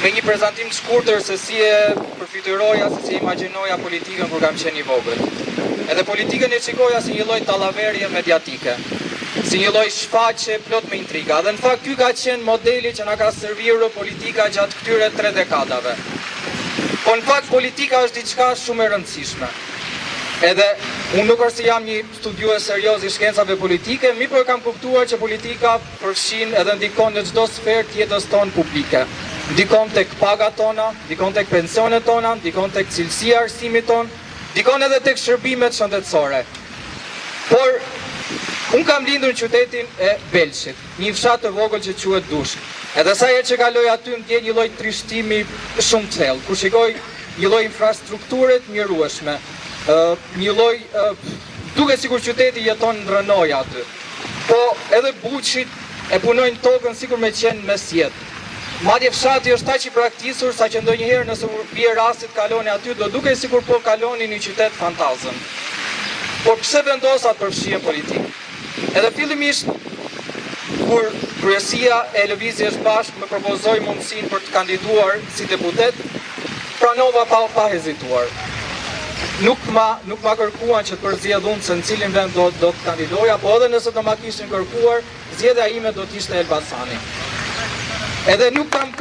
me një prezantim të shkurtër se si e përfituroja, se si e imagjinoja politikën kur kam qenë i vogël. Edhe politikën e shikoja si një lloj tallaverje mediatike, si një lloj shfaqje plot me intriga. Dhe në fakt ky ka qenë modeli që na ka serviru politika gjatë këtyre 3 dekadave. Po në fakt politika është diçka shumë e rëndësishme. Edhe unë nuk është se jam një studiues serioz i shkencave politike, mi por kam kuptuar që politika përfshin edhe ndikon në çdo sferë të jetës tonë publike. Ndikon tek pagat tona, ndikon tek pensionet tona, ndikon tek cilësia e arsimit ton, ndikon edhe tek shërbimet shëndetësore. Por unë kam lindur në qytetin e Belshit, një fshat të vogël që quhet Dush. Edhe sa herë që kaloj aty më ndjen një lloj trishtimi shumë të thellë, kur shikoj një lloj infrastrukture të mjerueshme, një lloj duket sikur qyteti jeton në rënoj aty. Po edhe buqit e punojnë tokën sikur me qenë mes jetë. Madje fshati është aq i praktisur sa që ndonjëherë nëse u bie rasti të kaloni aty do duket sikur po kaloni në një qytet fantazëm. Por pse vendosa të përfshihen politikë? Edhe fillimisht kur kryesia e Lëvizjes Bashkë më propozoi mundësinë për të kandiduar si deputet, pranova pa hezituar. Nuk ma kërkuan që të përzgjedhun se në cilin vend do të kandidoja, po edhe nëse do ma kishin kërkuar, zgjedhja ime do të ishte Elbasani. Edhe nuk kam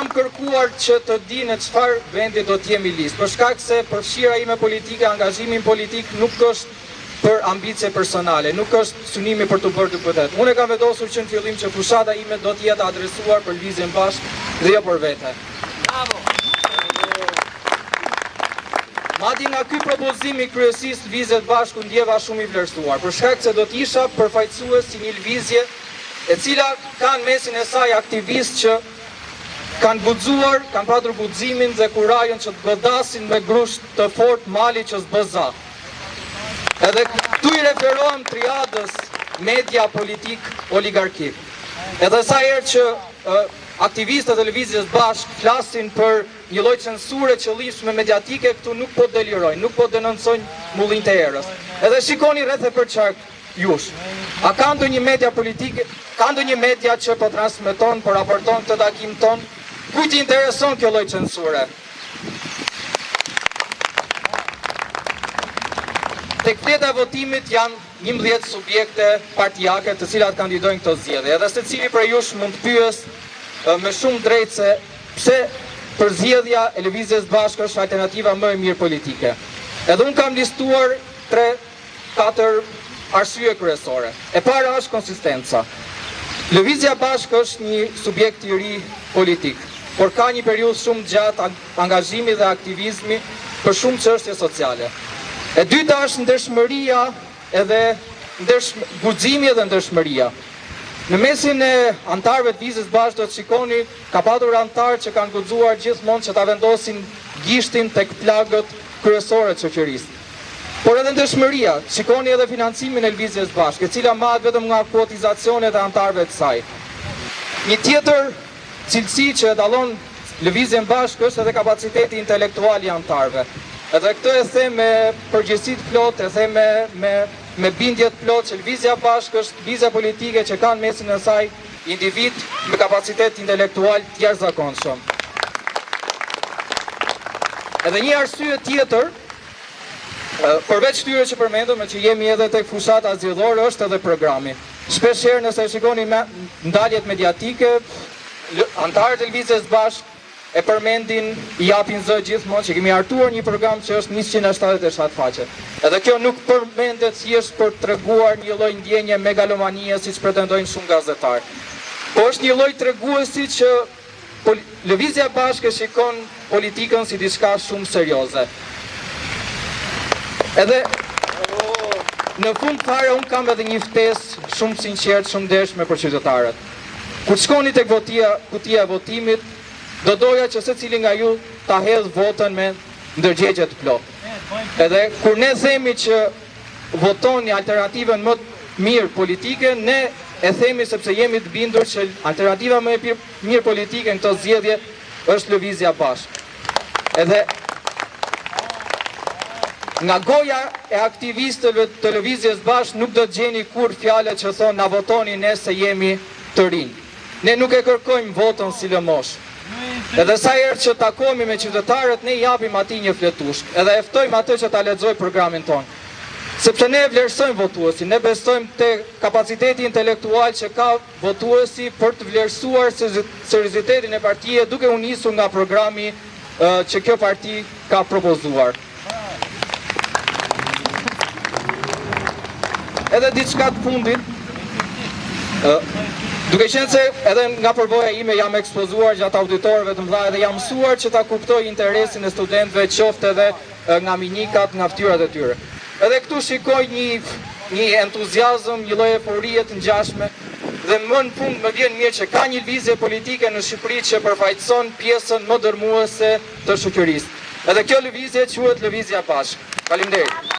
kërkuar që të di në çfarë vendi do të jemi listë, për shkak se përfshira ime politike, angazhimi politik nuk është për ambicie personale, nuk është synimi për të bërë deputet. Unë e kam vendosur që në fillim që fushata ime do të jetë adresuar për Lëvizjen Bashkë dhe jo për vete. Bravo. Madje nga ky propozim i kryesisë Lëvizjes Bashku ndjeva shumë i vlerësuar, për shkak se do të isha përfaqësues si një lëvizje e cila ka në mesin e saj aktivistë që kanë guxuar, kanë patur guximin dhe kurajën që të godasin me grusht të fortë mali që s'bëza. Edhe këtu i referohem triadës media, politik, oligarki. Edhe sa herë që aktivistët e Lëvizjes Bashkë flasin për një lloj censure qëllimshme mediatike, këtu nuk po delirojnë, nuk po denoncojnë mullinë e erës. Edhe shikoni rreth e përçark jush. A ka ndonjë media politike, ka ndonjë media që po transmeton, po raporton këtë takim ton? Kujt i intereson kjo lloj censure? Tek fleta e votimit janë 11 subjekte partijake të cilat kandidojnë këto zgjedhje. Edhe secili prej jush mund të pyes me shumë drejtë se pse përzgjedhja e Lëvizjes Bashkë është alternativa më e mirë politike. Edhe unë kam listuar 3-4 arsye kryesore. E para është konsistenca. Lëvizja Bashkë është një subjekt i ri politik, por ka një periudhë shumë gjatë angazhimi dhe aktivizmi për shumë çështje sociale. E dyta është ndershmëria edhe guximi edhe ndershmëria. Në mesin e antarëve të Lëvizjes Bashkë do të shikoni ka patur antarë që kanë guxuar gjithmonë që ta vendosin gishtin tek plagët kryesore të shoqërisë. Por edhe ndershmëria, shikoni edhe financimin e Lëvizjes Bashkë, e cila mahet vetëm nga kotizacionet e antarëve të saj. Një tjetër cilësi që e dallon Lëvizjen Bashkë është edhe kapaciteti intelektual i antarëve. Edhe këtë e them me përgjegjësi të plotë, e them me bindje të plotë që Lëvizja Bashkë është lëvizje politike që ka në mesin e saj individ me kapacitet intelektual të jashtëzakonshëm. Edhe një arsye tjetër, përveç këtyre që përmendëm, që jemi edhe tek fushata zgjedhore, është edhe programi. Shpeshherë nëse shikoni ndaljet mediatike, antarët e Lëvizjes Bashkë e përmendin, i japin zë gjithmonë që kemi hartuar një program që është 177 faqe. Edhe kjo nuk përmendet si është për treguar një lloj ndjenje megalomanie siç pretendojnë shumë gazetarë. Po është një lloj treguesi që Lëvizja Bashkë shikon politikën si diçka shumë serioze. Edhe në fund fare unë kam edhe një ftesë shumë sinqert, shumë ndershme për qytetarët. Kur shkoni tek kutia e votimit, do doja që secili nga ju ta hedh votën me ndërgjegje të plotë. Edhe kur ne themi që votoni alternativën më mirë politike, ne e themi sepse jemi të bindur që alternativa më e mirë politike në këto zgjedhje është Lëvizja Bashkë. Edhe nga goja e aktivistëve të Lëvizjes Bashkë nuk do të gjeni kur fjalë që thonë na votoni ne se jemi të rinj. Ne nuk e kërkojmë votën si lëmosh. Edhe sa herë që takohemi me qytetarët, ne japim atij një fletushk. Edhe e ftojmë atë që ta lexojë programin tonë. Sepse ne vlerësojmë votuesin, ne besojmë te kapaciteti intelektual që ka votuesi për të vlerësuar seriozitetin e partije duke u nisur nga programi që kjo parti ka propozuar. Edhe diçka të fundit, duke qenë se edhe nga përvoja ime jam ekspozuar gjatë auditorëve të mëdha dhe jam mësuar që ta kuptoj interesin e studentëve, qoftë edhe nga minikat, nga fytyrat e tyre. Edhe këtu shikoj një entuziazëm, një lloj euforie të ngjashme dhe më në fund më vjen mirë që ka një lëvizje politike në Shqipëri që përfaqëson pjesën më dërmuese të shoqërisë. Edhe kjo lëvizje quhet Lëvizja Bashk. Faleminderit.